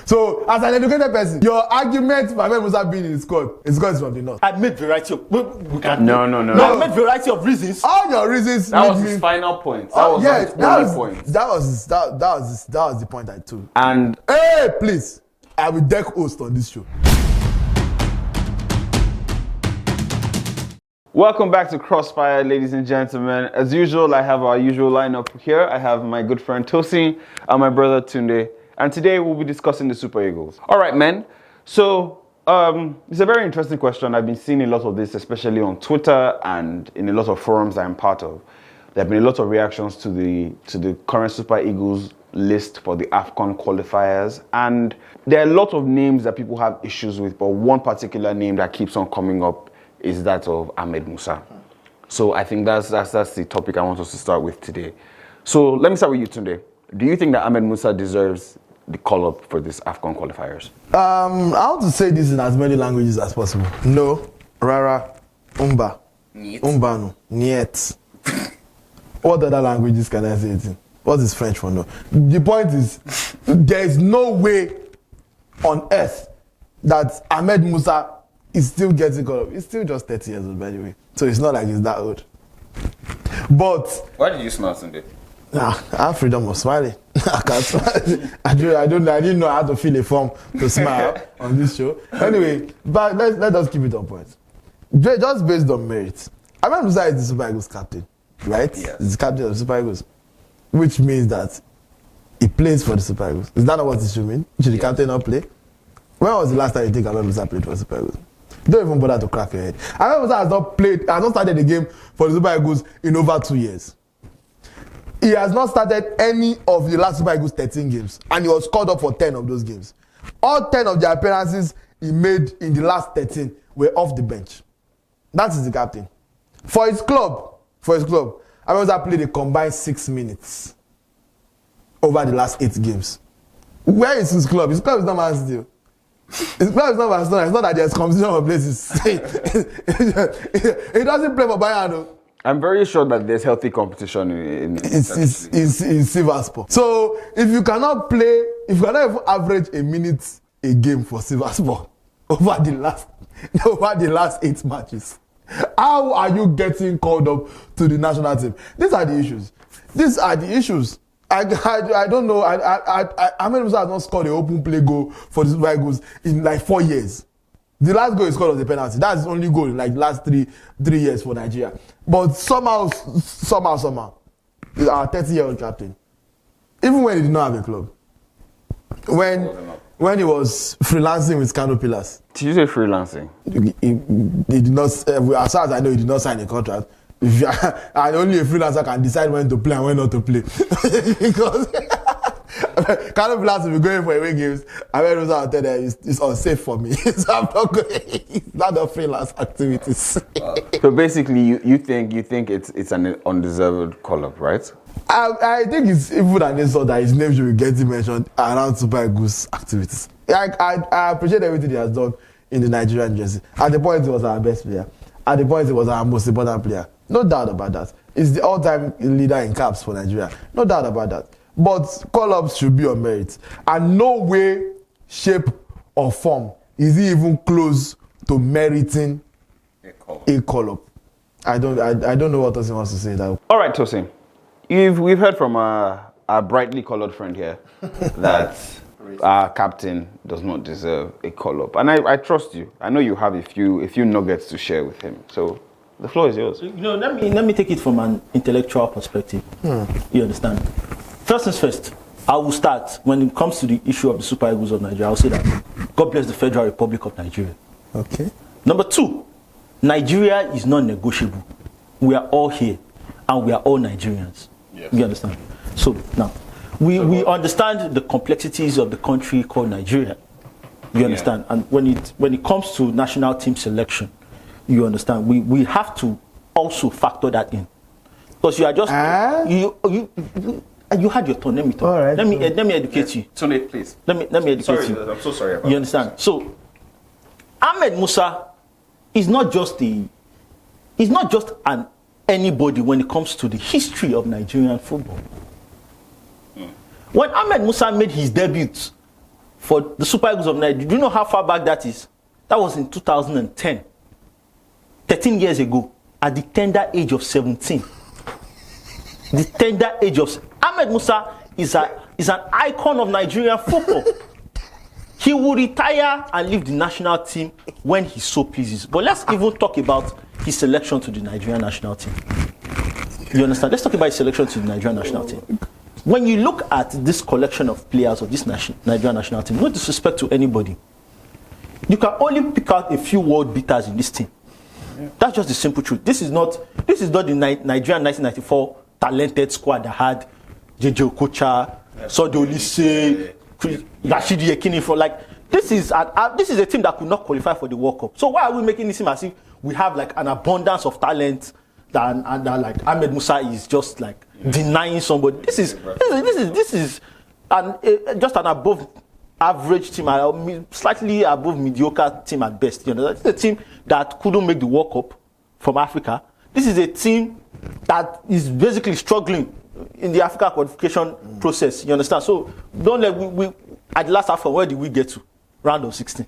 So, as an educated person, your argument for Ahmed Musa being in the squad is because from the north. I made variety of No. I made variety of reasons. All your reasons. That was his final point. That was yeah, his only point. That was the point I took. And hey, please, I will deck host on this show. welcome back to Crossfire, ladies and gentlemen. As usual, I have our usual lineup here. I have my good friend Tosin and my brother Tunde. And today we'll be discussing the Super Eagles. All right, men. So it's a very interesting question. I've been seeing a lot of this, especially on Twitter and in a lot of forums I'm part of. There have been a lot of reactions to the current Super Eagles list for the AFCON qualifiers. And there are a lot of names that people have issues with, but one particular name that keeps on coming up is that of Ahmed Musa. So I think that's the topic I want us to start with today. So let me start with you, Tunde. Do you think that Ahmed Musa deserves the call-up for this AFCON qualifiers? I want to say this in as many languages as possible. No, rara, umba, umbano, niet. What other languages can I say it in? What is French for no? The point is, there is no way on earth that Ahmed Musa is still getting called up. He's still just 30 years old, by the way. So it's not like he's that old. But Why did you smile, Tunde? I have freedom of smiling. I can't smile. I didn't know how to fill a form to smile on this show. Anyway, but let us keep it on point. Just based on merit. Ahmed Musa is the Super Eagles captain, right? Yes. He's the captain of the Super Eagles, which means that he plays for the Super Eagles. Is that not what it should mean? Should the captain not play? When was the last time you think Ahmed Musa played for the Super Eagles? Don't even bother to crack your head. Ahmed Musa has not started the game for the Super Eagles in over 2 years. He has not started any of the last Super Eagles 13 games, and he was called up for 10 of those games. All 10 of the appearances he made in the last 13 were off the bench. That is the captain. For his club, Ahmed Musa played a combined 6 minutes over the last 8 games. Where is his club? His club is not Man City. His club is not Barcelona. It's not that there's competition for places. He doesn't play for Bayern. I'm very sure that there's healthy competition in Sivasspor. So if you cannot even average a minute a game for Sivasspor over the last 8 matches, how are you getting called up to the national team? These are the issues. I don't know. Ahmed Musa has not scored an open play goal for the Super Eagles in like 4 years. The last goal he scored was a penalty. That's his only goal in like last three years for Nigeria. But somehow, he's our 30-year-old captain. Even when he did not have a club. When he was freelancing with Kano Pillars. Did you say freelancing? He did not, as far as I know, he did not sign a contract. And only a freelancer can decide when to play and when not to play. Because Kano Pillars will be going for away games. I mean, it's unsafe for me. So I'm not going. It's not a freelance activities. So basically, you think it's an undeserved call-up, right? I think it's even an insult that his name should be getting mentioned around Super Eagles activities. I appreciate everything he has done in the Nigerian jersey. At the point, he was our best player. At the point, he was our most important player. No doubt about that. He's the all-time leader in caps for Nigeria. No doubt about that. But call-ups should be on merit. And no way, shape, or form is he even close to meriting a call-up. I don't know what Tosin wants to say that. All right, Tosin. We've heard from our brightly colored friend here that our captain does not deserve a call-up. And I trust you. I know you have a few nuggets to share with him. So the floor is yours. Let me take it from an intellectual perspective. You understand? First things first, I will start when it comes to the issue of the Super Eagles of Nigeria. I'll say that God bless the Federal Republic of Nigeria. Okay. Number 2, Nigeria is not negotiable. We are all here, and we are all Nigerians. Yes. You understand? So now, we understand the complexities of the country called Nigeria. You understand? And when it comes to national team selection, you understand, we have to also factor that in. Because you are just you had your turn. Let me talk. All right. Let me educate you. Tunde, please. Let me educate you. I'm so sorry about You understand? That. So Ahmed Musa is not just an anybody when it comes to the history of Nigerian football. When Ahmed Musa made his debut for the Super Eagles of Nigeria. Do you know how far back that is? That was in 2010. 13 years ago, at the tender age of 17. The tender age of... Ahmed Musa is an icon of Nigerian football. He will retire and leave the national team when he so pleases. But let's even talk about his selection to the Nigerian national team. You understand? Let's talk about his selection to the Nigerian national team. When you look at this collection of players of this Nigerian national team, no disrespect to anybody, you can only pick out a few world beaters in this team. Yeah. That's just the simple truth. This is not the Nigerian 1994 talented squad that had JJ Okocha, Sodo Olise, Rashidi Yekini for like this is a team that could not qualify for the World Cup. So why are we making this seem as if we have like an abundance of talent and like Ahmed Musa is just like denying somebody? This is just an above average team, slightly above mediocre team at best. You know, it's a team that couldn't make the World Cup from Africa. This is a team that is basically struggling in the Africa qualification process. You understand? So don't let we at the last half, where did we get to? Round of 16.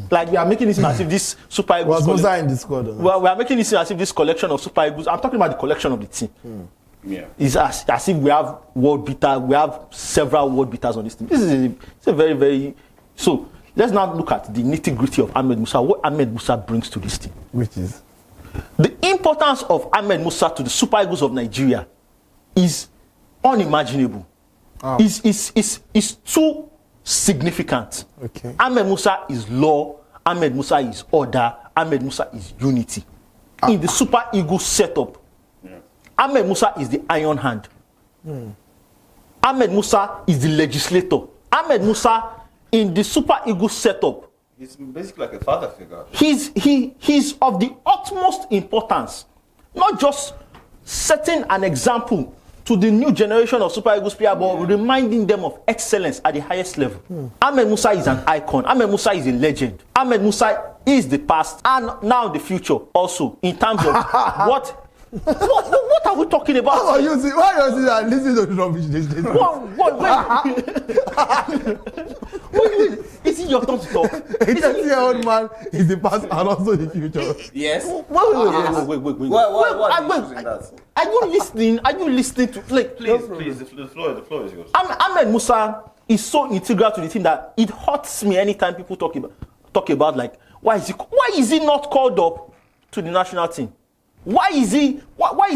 Like we are making it seem as if this Super Eagles. Was Musa in the squad? Well, we are making it seem as if this collection of Super Eagles. I'm talking about the collection of the team. Yeah, it's as if we have world beaters. We have several world beaters on this team. This is a very, very. So let's now look at the nitty-gritty of Ahmed Musa. What Ahmed Musa brings to this team, which is the importance of Ahmed Musa to the Super Eagles of Nigeria, is unimaginable. Is too significant. Okay. Ahmed Musa is law. Ahmed Musa is order. Ahmed Musa is unity. In the Super Eagles setup. Ahmed Musa is the iron hand. Ahmed Musa is the legislator. Ahmed Musa in the Super Eagles setup. He's basically like a father figure. He's of the utmost importance. Not just setting an example to the new generation of Super Eagles players, but reminding them of excellence at the highest level. Ahmed Musa is an icon. Ahmed Musa is a legend. Ahmed Musa is the past and now the future also in terms of what are we talking about? Why are you listening to the rubbish? Is it your turn to talk? It's the old man is the past and also the future. Yes. Wait. Why are you using that? Are you listening? Are you listening to please? The floor is yours. Ahmed Musa is so integral to the team that it hurts me anytime people talk about like why is he not called up to the national team? Why is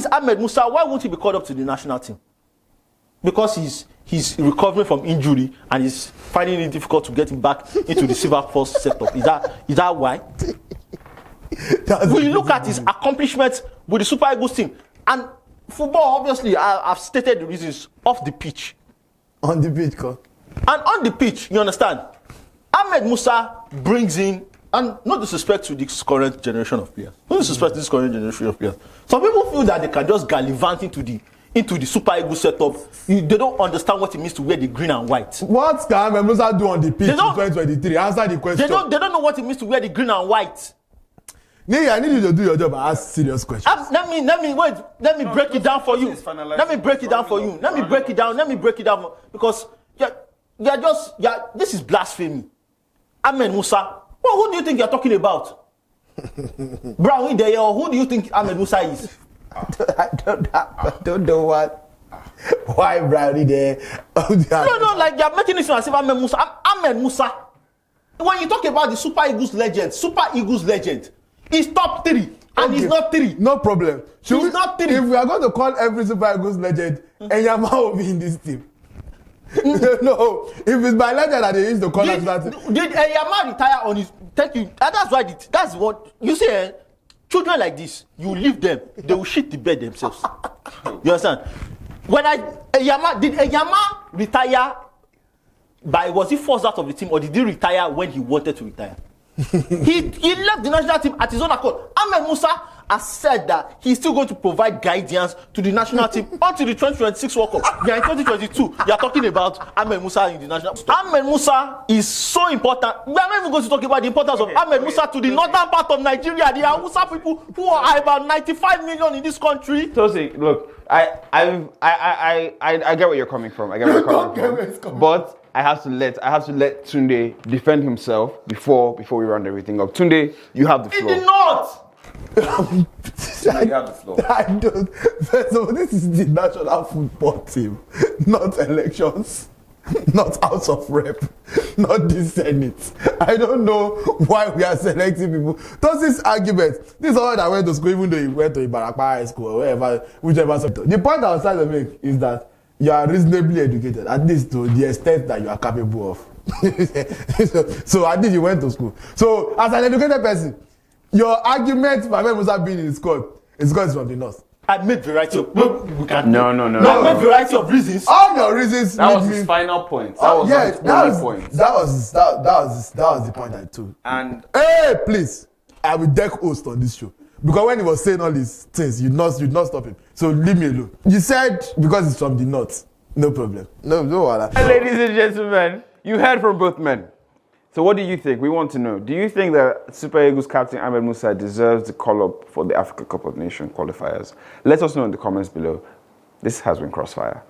Ahmed Musa, why won't he be called up to the national team? Because he's recovering from injury and he's finding it difficult to get him back into the Silver Force setup. Is that why? We look at his accomplishments with the Super Eagles team. And football, obviously, I've stated the reasons off the pitch. On the pitch, God. And on the pitch, you understand? Ahmed Musa brings in, and no disrespect to this current generation of players. No disrespect to this current generation of players. Some people feel that they can just gallivant into the Super Eagles setup. They don't understand what it means to wear the green and white. What can Ahmed Musa do on the pitch in 2023? Answer the question. They don't know what it means to wear the green and white. I need you to do your job and ask serious questions. Let me break it down for you. Let me break it down for you. Let me break it down because this is blasphemy. Ahmed Musa. Well, who do you think you're talking about? Brown there, or who do you think Ahmed Musa is? I don't know what. Why Brownie there? No, like you're making it sound as if Ahmed Musa. When you talk about the Super Eagles legend, he's top 3 and he's not 3. No problem. He's not 3. If we are going to call every Super Eagles legend, Enyama will be in this team. No, if it's by legend that they used to call us that. Did Enyama retire on his? Thank you. That's what you say. Children like this, you leave them, they will shit the bed themselves. You understand? Did Enyama retire was he forced out of the team, or did he retire when he wanted to retire? he left the national team at his own accord. Ahmed Musa has said that he's still going to provide guidance to the national team until the 2026 World Cup. We are in 2022. You are talking about Ahmed Musa in the national team. Ahmed Musa is so important. We are not even going to talk about the importance of Ahmed Musa to the northern part of Nigeria. The Hausa people who are about 95 million in this country. Tosin, look, I get where you're coming from. But I have to let Tunde defend himself before we round everything up. Tunde, you have the floor. It did not. You have the floor. I don't. First of all, this is the national football team, not elections, not House of Rep, not the Senate. I don't know why we are selecting people. Does this argument? This is all that went to school, even though he went to Ibarakpa High School or wherever, whichever sector. The point I was trying to make is that you are reasonably educated, at least to the extent that you are capable of. So at least you went to school. So as an educated person, your argument for Ahmed Musa being in the squad is because it's from the north. I made variety of No. I made variety of reasons. All your reasons. That was his final point. That was Yeah, his only point. that was the point I took. And Hey, please, I will deck host on this show because when he was saying all these things, you'd not stop him. So leave me alone. You said because it's from the north, no problem. No. ladies and gentlemen, you heard from both men. So what do you think? We want to know. Do you think that Super Eagles captain Ahmed Musa deserves the call-up for the Africa Cup of Nations qualifiers? Let us know in the comments below. This has been Crossfire.